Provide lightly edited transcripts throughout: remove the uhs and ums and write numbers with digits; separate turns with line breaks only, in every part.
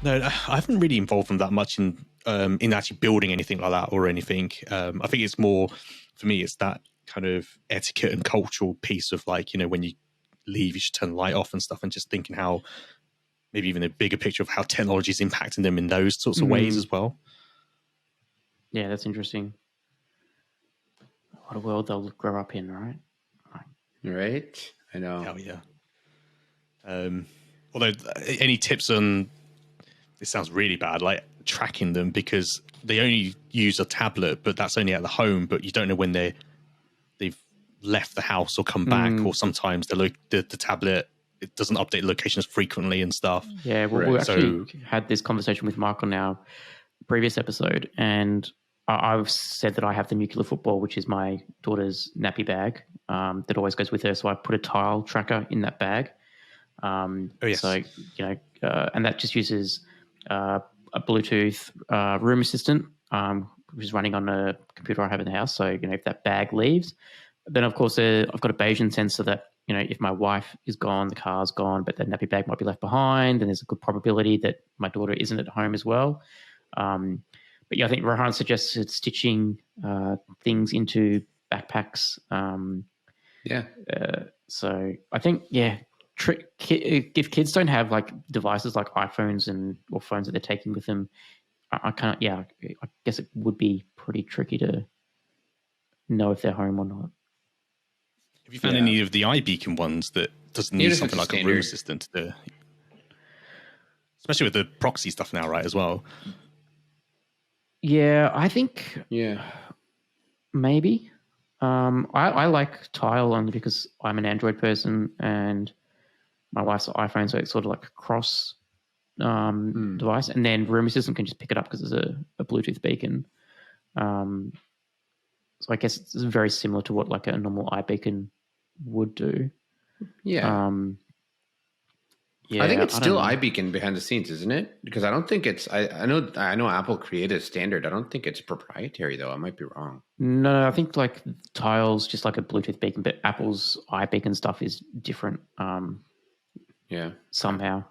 No, I haven't really involved them that much in actually building anything like that or anything. I think it's more, for me, it's that kind of etiquette and cultural piece of like, when you leave, you should turn the light off and stuff, and just thinking how maybe even a bigger picture of how technology is impacting them in those sorts of ways as well.
Yeah, that's interesting. What a world they'll grow up in, right?
Right? I know.
Hell yeah. Although, any tips on, this sounds really bad, like tracking them, because they only use a tablet, but that's only at the home, but you don't know when they've left the house or come back, or sometimes the tablet, it doesn't update locations frequently and stuff.
Yeah, well, we actually had this conversation with Mark on our previous episode, and I've said that I have the nuclear football, which is my daughter's nappy bag that always goes with her. So I put a tile tracker in that bag. So, and that just uses a Bluetooth room assistant, which is running on a computer I have in the house. So, if that bag leaves, then of course I've got a Bayesian sensor that, if my wife is gone, the car's gone, but the nappy bag might be left behind, and there's a good probability that my daughter isn't at home as well. But yeah, I think Rohan suggested stitching things into backpacks. So I think, if kids don't have like devices like iPhones or phones that they're taking with them, I guess it would be pretty tricky to know if they're home or not.
Have you found any of the iBeacon ones that doesn't need something like a room assistant to do? Especially with the proxy stuff now, right, as well?
Yeah, I think maybe. I like Tile only because I'm an Android person and my wife's iPhone, so it's sort of like a cross device. And then Room Assistant can just pick it up because it's a Bluetooth beacon. So I guess it's very similar to what like a normal iBeacon would do.
Yeah. I think it's still iBeacon behind the scenes, isn't it? Because I don't think it's. I know Apple created a standard. I don't think it's proprietary though. I might be wrong.
No, I think like Tile's just like a Bluetooth beacon, but Apple's iBeacon stuff is different. Somehow.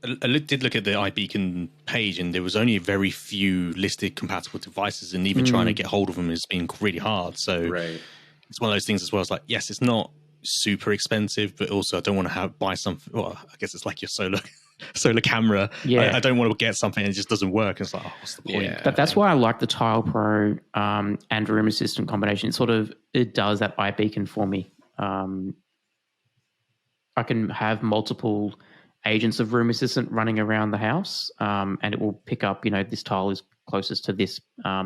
I did look at the iBeacon page, and there was only very few listed compatible devices, and even trying to get hold of them has been really hard. So it's one of those things as well. It's like, yes, it's not super expensive, but also I don't want to buy something. Well, I guess it's like your solar camera.
Yeah,
I don't want to get something and it just doesn't work. It's like, what's the point?
Yeah. That's why I like the Tile Pro and Room Assistant combination. It does that iBeacon for me. I can have multiple agents of Room Assistant running around the house, and it will pick up, this tile is closest to this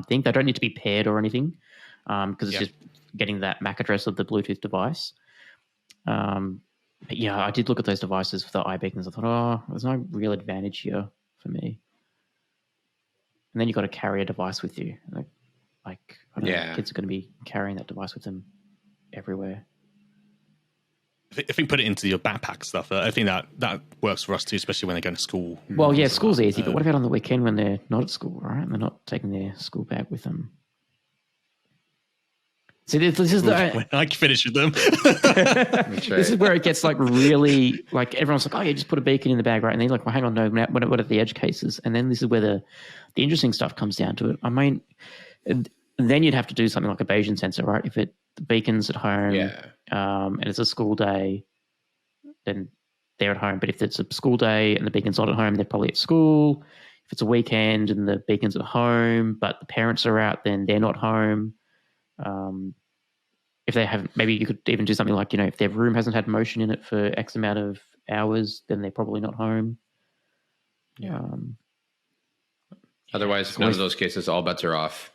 thing. They don't need to be paired or anything because it's just getting that MAC address of the Bluetooth device. But yeah, I did look at those devices for the iBeacons. I thought, there's no real advantage here for me. And then you've got to carry a device with you. Like I don't know, kids are going to be carrying that device with them everywhere.
If you put it into your backpack stuff, I think that works for us too, especially when they're going to school.
Well, yeah, school's easy, but what about on the weekend when they're not at school, right? And they're not taking their school bag with them. So this is
when I finish with them.
This is where it gets like really like everyone's like, oh yeah, just put a beacon in the bag, right? And then you're like, well, hang on, no, what are the edge cases? And then this is where the interesting stuff comes down to it. I mean, and then you'd have to do something like a Bayesian sensor, right? If the beacon's at home, and it's a school day, then they're at home. But if it's a school day and the beacon's not at home, they're probably at school. If it's a weekend and the beacon's at home, but the parents are out, then they're not home. If they haven't, maybe you could even do something like, if their room hasn't had motion in it for X amount of hours, then they're probably not home.
Otherwise, none of those cases, all bets are off.